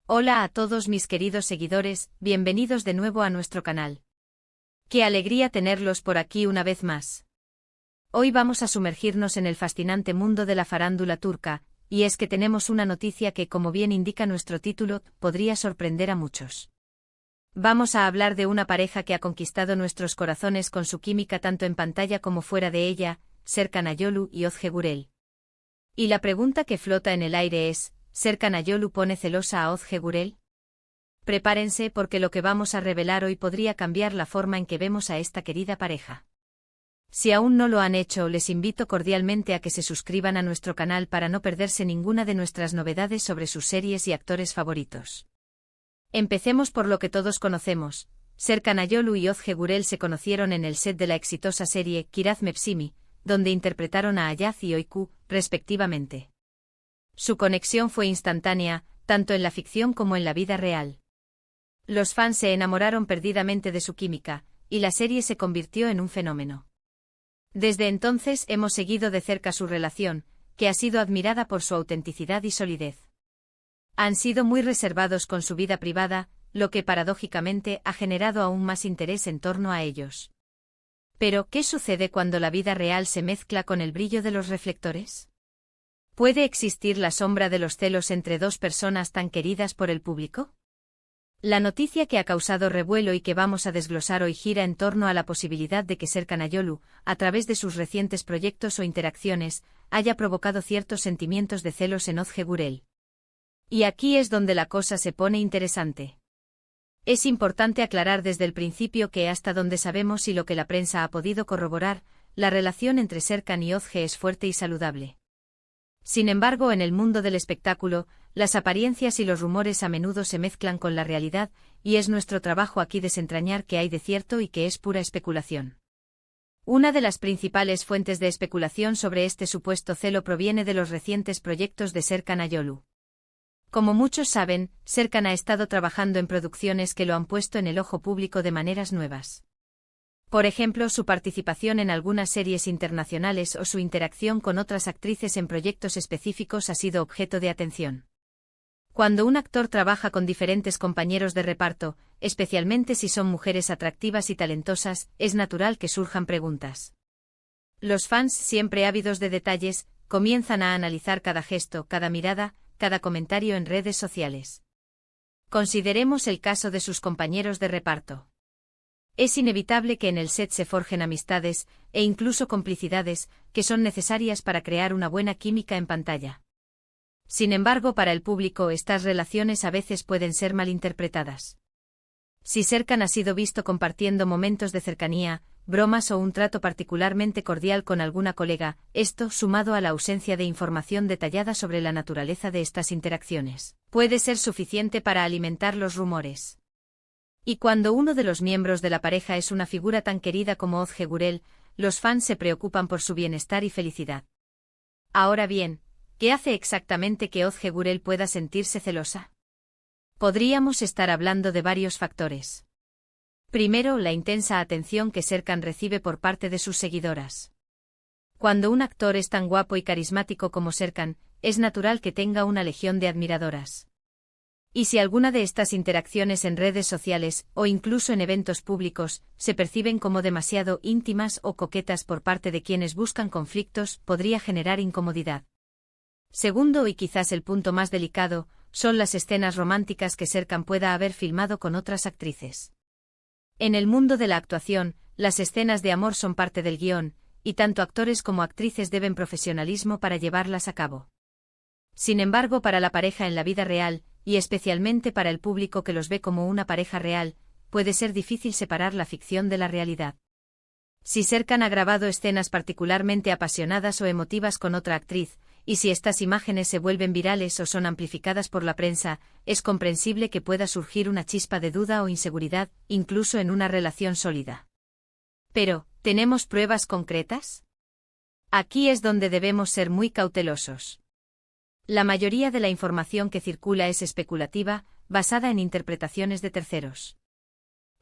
Hola a todos mis queridos seguidores, bienvenidos de nuevo a nuestro canal. Qué alegría tenerlos por aquí una vez más. Hoy vamos a sumergirnos en el fascinante mundo de la farándula turca, y es que tenemos una noticia que, como bien indica nuestro título, podría sorprender a muchos. Vamos a hablar de una pareja que ha conquistado nuestros corazones con su química tanto en pantalla como fuera de ella, Serkan Ayolu y Özge Gürel. Y la pregunta que flota en el aire es, ¿Serkan Ayolu pone celosa a Özge Gürel? Prepárense porque lo que vamos a revelar hoy podría cambiar la forma en que vemos a esta querida pareja. Si aún no lo han hecho, les invito cordialmente a que se suscriban a nuestro canal para no perderse ninguna de nuestras novedades sobre sus series y actores favoritos. Empecemos por lo que todos conocemos. Serkan Ayolu y Özge Gürel se conocieron en el set de la exitosa serie Kiraz Mevsimi, donde interpretaron a Ayaz y Öykü, respectivamente. Su conexión fue instantánea, tanto en la ficción como en la vida real. Los fans se enamoraron perdidamente de su química, y la serie se convirtió en un fenómeno. Desde entonces hemos seguido de cerca su relación, que ha sido admirada por su autenticidad y solidez. Han sido muy reservados con su vida privada, lo que paradójicamente ha generado aún más interés en torno a ellos. Pero, ¿qué sucede cuando la vida real se mezcla con el brillo de los reflectores? ¿Puede existir la sombra de los celos entre dos personas tan queridas por el público? La noticia que ha causado revuelo y que vamos a desglosar hoy gira en torno a la posibilidad de que Serkan Ayolu, a través de sus recientes proyectos o interacciones, haya provocado ciertos sentimientos de celos en Özge Gürel. Y aquí es donde la cosa se pone interesante. Es importante aclarar desde el principio que hasta donde sabemos y lo que la prensa ha podido corroborar, la relación entre Serkan y Özge es fuerte y saludable. Sin embargo, en el mundo del espectáculo, las apariencias y los rumores a menudo se mezclan con la realidad, y es nuestro trabajo aquí desentrañar qué hay de cierto y qué es pura especulación. Una de las principales fuentes de especulación sobre este supuesto celo proviene de los recientes proyectos de Serkan Ayolu. Como muchos saben, Serkan ha estado trabajando en producciones que lo han puesto en el ojo público de maneras nuevas. Por ejemplo, su participación en algunas series internacionales o su interacción con otras actrices en proyectos específicos ha sido objeto de atención. Cuando un actor trabaja con diferentes compañeros de reparto, especialmente si son mujeres atractivas y talentosas, es natural que surjan preguntas. Los fans, siempre ávidos de detalles, comienzan a analizar cada gesto, cada mirada, cada comentario en redes sociales. Consideremos el caso de sus compañeros de reparto. Es inevitable que en el set se forjen amistades, e incluso complicidades, que son necesarias para crear una buena química en pantalla. Sin embargo, para el público estas relaciones a veces pueden ser malinterpretadas. Si Serkan ha sido visto compartiendo momentos de cercanía, bromas o un trato particularmente cordial con alguna colega, esto, sumado a la ausencia de información detallada sobre la naturaleza de estas interacciones, puede ser suficiente para alimentar los rumores. Y cuando uno de los miembros de la pareja es una figura tan querida como Özge Gürel, los fans se preocupan por su bienestar y felicidad. Ahora bien, ¿qué hace exactamente que Özge Gürel pueda sentirse celosa? Podríamos estar hablando de varios factores. Primero, la intensa atención que Serkan recibe por parte de sus seguidoras. Cuando un actor es tan guapo y carismático como Serkan, es natural que tenga una legión de admiradoras. Y si alguna de estas interacciones en redes sociales, o incluso en eventos públicos, se perciben como demasiado íntimas o coquetas por parte de quienes buscan conflictos, podría generar incomodidad. Segundo, y quizás el punto más delicado, son las escenas románticas que Serkan pueda haber filmado con otras actrices. En el mundo de la actuación, las escenas de amor son parte del guión, y tanto actores como actrices deben profesionalismo para llevarlas a cabo. Sin embargo, para la pareja en la vida real, y especialmente para el público que los ve como una pareja real, puede ser difícil separar la ficción de la realidad. Si Serkan ha grabado escenas particularmente apasionadas o emotivas con otra actriz, y si estas imágenes se vuelven virales o son amplificadas por la prensa, es comprensible que pueda surgir una chispa de duda o inseguridad, incluso en una relación sólida. Pero, ¿tenemos pruebas concretas? Aquí es donde debemos ser muy cautelosos. La mayoría de la información que circula es especulativa, basada en interpretaciones de terceros.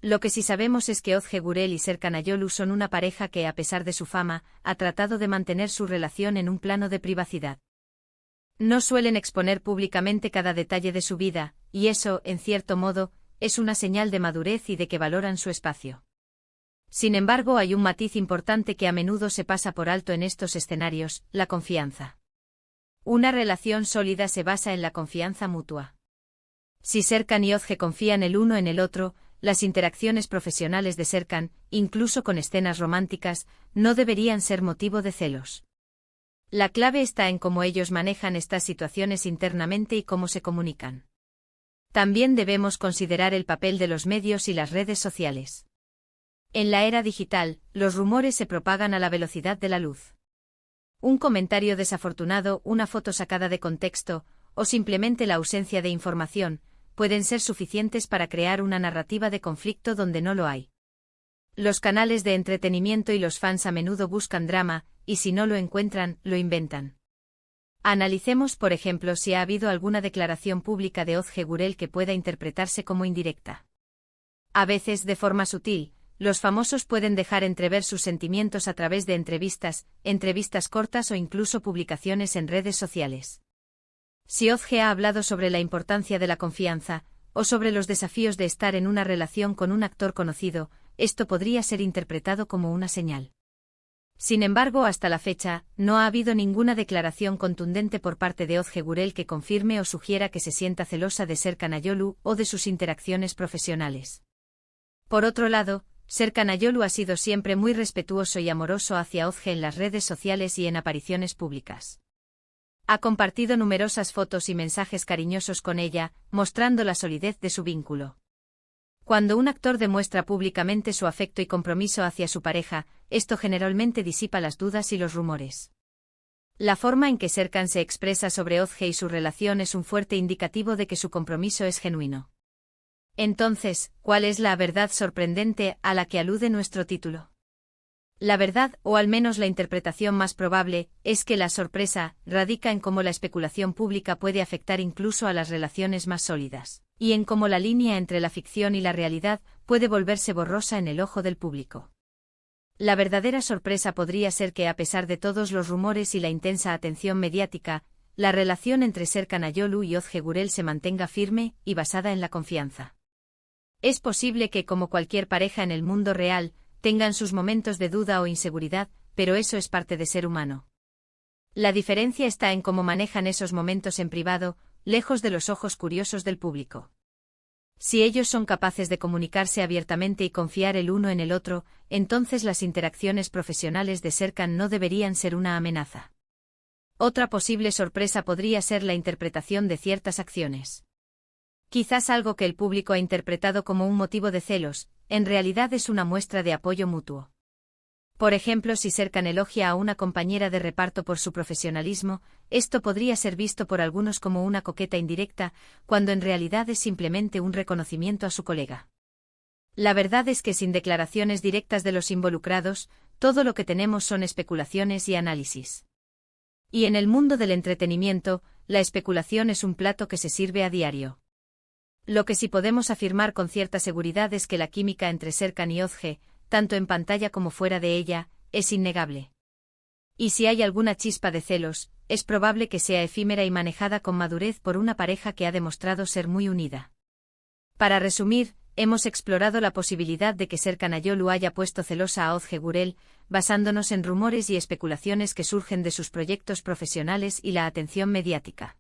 Lo que sí sabemos es que Özge Gürel y Serkan Ayolu son una pareja que, a pesar de su fama, ha tratado de mantener su relación en un plano de privacidad. No suelen exponer públicamente cada detalle de su vida, y eso, en cierto modo, es una señal de madurez y de que valoran su espacio. Sin embargo, hay un matiz importante que a menudo se pasa por alto en estos escenarios: la confianza. Una relación sólida se basa en la confianza mutua. Si Serkan y Özge confían el uno en el otro, las interacciones profesionales de Serkan, incluso con escenas románticas, no deberían ser motivo de celos. La clave está en cómo ellos manejan estas situaciones internamente y cómo se comunican. También debemos considerar el papel de los medios y las redes sociales. En la era digital, los rumores se propagan a la velocidad de la luz. Un comentario desafortunado, una foto sacada de contexto, o simplemente la ausencia de información, pueden ser suficientes para crear una narrativa de conflicto donde no lo hay. Los canales de entretenimiento y los fans a menudo buscan drama, y si no lo encuentran, lo inventan. Analicemos, por ejemplo, si ha habido alguna declaración pública de Özge Gürel que pueda interpretarse como indirecta. A veces, de forma sutil, los famosos pueden dejar entrever sus sentimientos a través de entrevistas cortas o incluso publicaciones en redes sociales. Si Özge ha hablado sobre la importancia de la confianza, o sobre los desafíos de estar en una relación con un actor conocido, esto podría ser interpretado como una señal. Sin embargo, hasta la fecha, no ha habido ninguna declaración contundente por parte de Özge Gürel que confirme o sugiera que se sienta celosa de Serkan Ayolu o de sus interacciones profesionales. Por otro lado, Serkan Ayolu ha sido siempre muy respetuoso y amoroso hacia Özge en las redes sociales y en apariciones públicas. Ha compartido numerosas fotos y mensajes cariñosos con ella, mostrando la solidez de su vínculo. Cuando un actor demuestra públicamente su afecto y compromiso hacia su pareja, esto generalmente disipa las dudas y los rumores. La forma en que Serkan se expresa sobre Özge y su relación es un fuerte indicativo de que su compromiso es genuino. Entonces, ¿cuál es la verdad sorprendente a la que alude nuestro título? La verdad, o al menos la interpretación más probable, es que la sorpresa radica en cómo la especulación pública puede afectar incluso a las relaciones más sólidas, y en cómo la línea entre la ficción y la realidad puede volverse borrosa en el ojo del público. La verdadera sorpresa podría ser que, a pesar de todos los rumores y la intensa atención mediática, la relación entre Serkan Ayolu y Özge Gürel se mantenga firme y basada en la confianza. Es posible que, como cualquier pareja en el mundo real, tengan sus momentos de duda o inseguridad, pero eso es parte de ser humano. La diferencia está en cómo manejan esos momentos en privado, lejos de los ojos curiosos del público. Si ellos son capaces de comunicarse abiertamente y confiar el uno en el otro, entonces las interacciones profesionales de Serkan no deberían ser una amenaza. Otra posible sorpresa podría ser la interpretación de ciertas acciones. Quizás algo que el público ha interpretado como un motivo de celos, en realidad es una muestra de apoyo mutuo. Por ejemplo, si Serkan elogia a una compañera de reparto por su profesionalismo, esto podría ser visto por algunos como una coqueta indirecta, cuando en realidad es simplemente un reconocimiento a su colega. La verdad es que sin declaraciones directas de los involucrados, todo lo que tenemos son especulaciones y análisis. Y en el mundo del entretenimiento, la especulación es un plato que se sirve a diario. Lo que sí podemos afirmar con cierta seguridad es que la química entre Serkan y Özge, tanto en pantalla como fuera de ella, es innegable. Y si hay alguna chispa de celos, es probable que sea efímera y manejada con madurez por una pareja que ha demostrado ser muy unida. Para resumir, hemos explorado la posibilidad de que Serkan Ayolu haya puesto celosa a Özge Gürel, basándonos en rumores y especulaciones que surgen de sus proyectos profesionales y la atención mediática.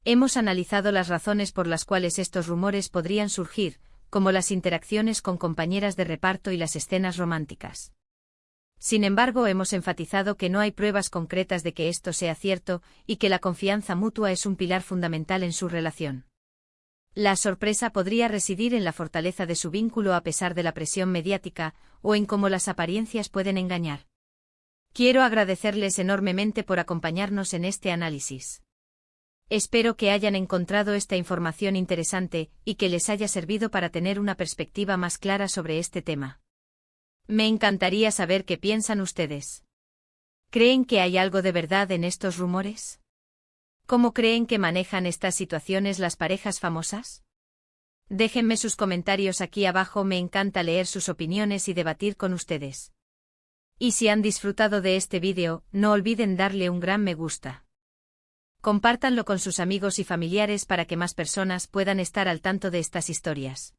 Hemos analizado las razones por las cuales estos rumores podrían surgir, como las interacciones con compañeras de reparto y las escenas románticas. Sin embargo, hemos enfatizado que no hay pruebas concretas de que esto sea cierto, y que la confianza mutua es un pilar fundamental en su relación. La sorpresa podría residir en la fortaleza de su vínculo a pesar de la presión mediática, o en cómo las apariencias pueden engañar. Quiero agradecerles enormemente por acompañarnos en este análisis. Espero que hayan encontrado esta información interesante y que les haya servido para tener una perspectiva más clara sobre este tema. Me encantaría saber qué piensan ustedes. ¿Creen que hay algo de verdad en estos rumores? ¿Cómo creen que manejan estas situaciones las parejas famosas? Déjenme sus comentarios aquí abajo, me encanta leer sus opiniones y debatir con ustedes. Y si han disfrutado de este vídeo, no olviden darle un gran me gusta. Compártanlo con sus amigos y familiares para que más personas puedan estar al tanto de estas historias.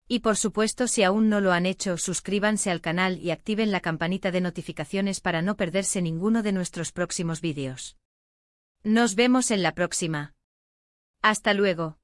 Y por supuesto, si aún no lo han hecho, suscríbanse al canal y activen la campanita de notificaciones para no perderse ninguno de nuestros próximos vídeos. Nos vemos en la próxima. Hasta luego.